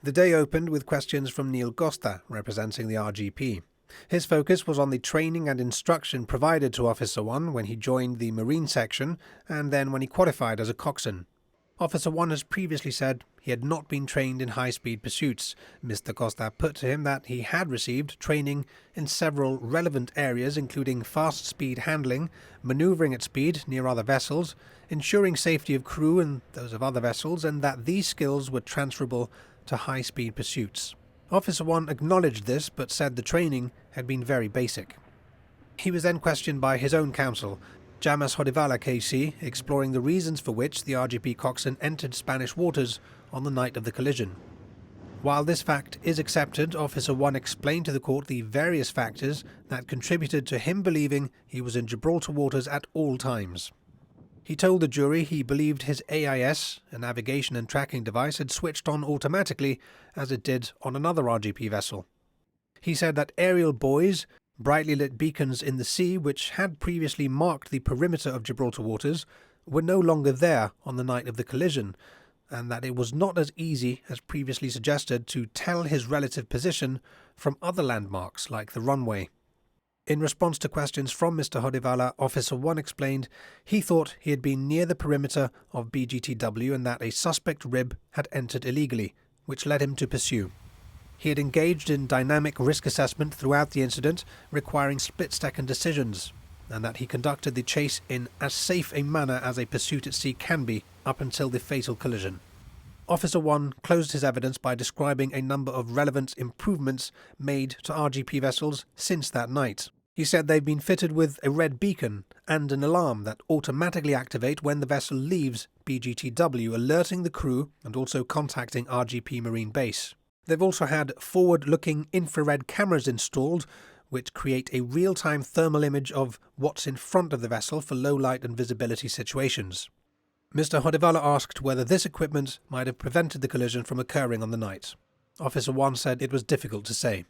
The day opened with questions from Neil Costa, representing the RGP. His focus was on the training and instruction provided to Officer 1 when he joined the Marine section and then when he qualified as a coxswain. Officer 1 has previously said he had not been trained in high-speed pursuits. Mr. Costa put to him that he had received training in several relevant areas including fast-speed handling, manoeuvring at speed near other vessels, ensuring safety of crew and those of other vessels, and that these skills were transferable to high-speed pursuits. Officer 1 acknowledged this but said the training had been very basic. He was then questioned by his own counsel, Jamas Hodivala KC, exploring the reasons for which the RGP coxswain entered Spanish waters on the night of the collision. While this fact is accepted, Officer 1 explained to the court the various factors that contributed to him believing he was in Gibraltar waters at all times. He told the jury he believed his AIS, a navigation and tracking device, had switched on automatically as it did on another RGP vessel. He said that aerial buoys, brightly lit beacons in the sea which had previously marked the perimeter of Gibraltar waters, were no longer there on the night of the collision, and that it was not as easy as previously suggested to tell his relative position from other landmarks like the runway. In response to questions from Mr. Hodivala, Officer 1 explained he thought he had been near the perimeter of BGTW and that a suspect RHIB had entered illegally, which led him to pursue. He had engaged in dynamic risk assessment throughout the incident, requiring split-second decisions, and that he conducted the chase in as safe a manner as a pursuit at sea can be up until the fatal collision. Officer 1 closed his evidence by describing a number of relevant improvements made to RGP vessels since that night. He said they've been fitted with a red beacon and an alarm that automatically activate when the vessel leaves BGTW, alerting the crew and also contacting RGP Marine Base. They've also had forward-looking infrared cameras installed, which create a real-time thermal image of what's in front of the vessel for low light and visibility situations. Mr. Hodivala asked whether this equipment might have prevented the collision from occurring on the night. Officer 1 said it was difficult to say.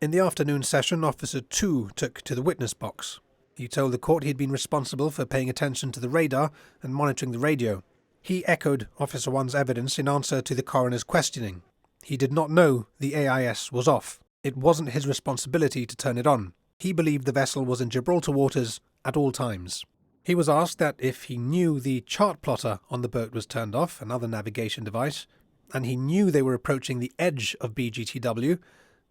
In the afternoon session, Officer 2 took to the witness box. He told the court he had been responsible for paying attention to the radar and monitoring the radio. He echoed Officer 1's evidence in answer to the coroner's questioning. He did not know the AIS was off. It wasn't his responsibility to turn it on. He believed the vessel was in Gibraltar waters at all times. He was asked that if he knew the chart plotter on the boat was turned off, another navigation device, and he knew they were approaching the edge of BGTW,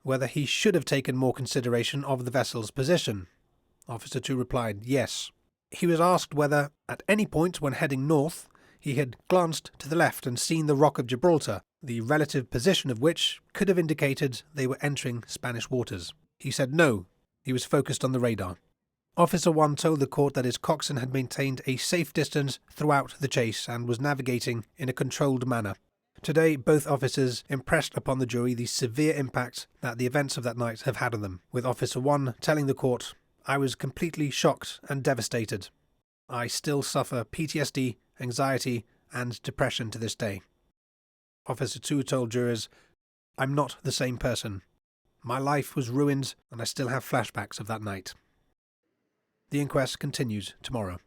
whether he should have taken more consideration of the vessel's position. Officer 2 replied, yes. He was asked whether, at any point when heading north, he had glanced to the left and seen the Rock of Gibraltar, the relative position of which could have indicated they were entering Spanish waters. He said no, he was focused on the radar. Officer 1 told the court that his coxswain had maintained a safe distance throughout the chase and was navigating in a controlled manner. Today, both officers impressed upon the jury the severe impact that the events of that night have had on them, with Officer 1 telling the court, "I was completely shocked and devastated. I still suffer PTSD, anxiety, and depression to this day." Officer 2 told jurors, "I'm not the same person. My life was ruined and I still have flashbacks of that night." The inquest continues tomorrow.